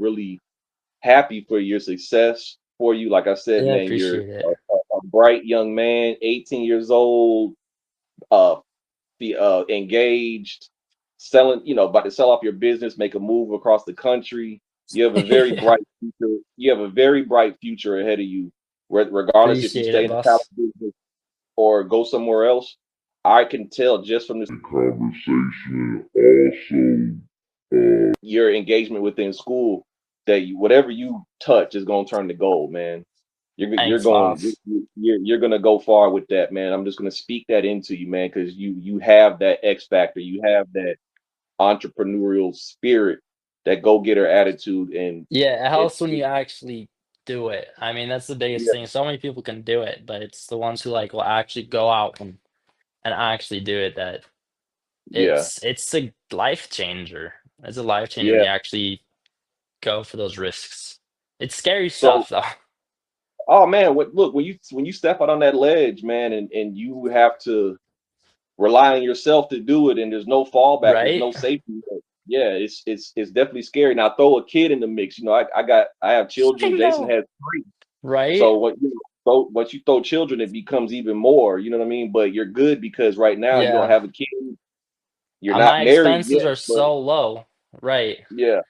really happy for your success for you. Like I said, Yeah, man, you're appreciate it. a bright young man, 18 years old, uh, engaged, selling, about to sell off your business, make a move across the country. You have a very Yeah, bright future. You have a very bright future ahead of you. Regardless if you appreciate stay it, in the pallet boss. business or go somewhere else, I can tell just from this conversation, also your engagement within school, that whatever you touch is going to turn to gold, man. You're Thanks, going boss. you're going to go far with that, man. I'm just going to speak that into you, man, because you have that X factor, you have that entrepreneurial spirit, that go getter attitude, and Yeah, it it, helps when you actually do it. I mean, that's the biggest yeah, thing. So many people can do it, but it's the ones who like will actually go out and actually do it that yeah. it's a life changer. It's a life changer when Yeah. you actually go for those risks. It's scary So, stuff though, oh man, look, when you step out on that ledge, man, and you have to rely on yourself to do it, and there's no fallback, there's right? no safety net. Yeah, it's definitely scary. Now throw a kid in the mix. I have I children. Jason know, has three. right? So once you throw children, it becomes even more. You know what I mean? But you're good because right now you don't Yeah. have a kid. You're not My married yet, expenses are but so low, right? yeah.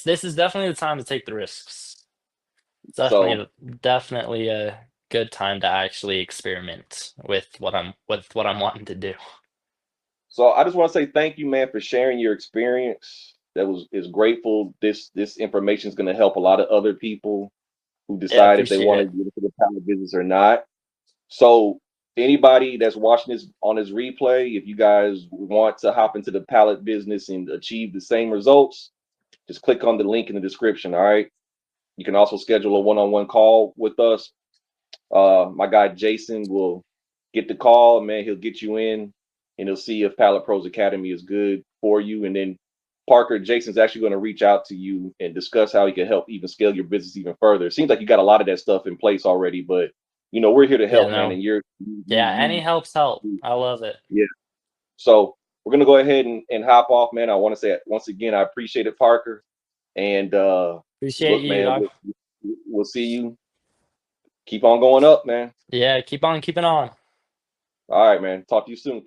This is definitely the time to take the risks. It's So definitely a good time to actually experiment with what I'm wanting to do. So I just want to say thank you, man, for sharing your experience. That was is grateful. This information is going to help a lot of other people who Yeah, decide if they appreciate want to it. get into the pallet business or not. So anybody that's watching this on this replay, if you guys want to hop into the pallet business and achieve the same results, just click on the link in the description. All right. You can also schedule a one-on-one call with us. My guy Jason will get the call, man. He'll get you in, and he'll see if Pallet Pros Academy is good for you. And then Parker, Jason's actually going to reach out to you and discuss how he can help even scale your business even further. It seems like you got a lot of that stuff in place already, but we're here to Yeah, help, man. no. And Yeah, any helps help. you I love it. yeah. So we're gonna go ahead and hop off, man. I want to say once again, I appreciate it, Parker. And Appreciate look, you, man, dog. we'll see you. Keep on going up, man. Yeah, keep on keeping on. All right, man. Talk to you soon.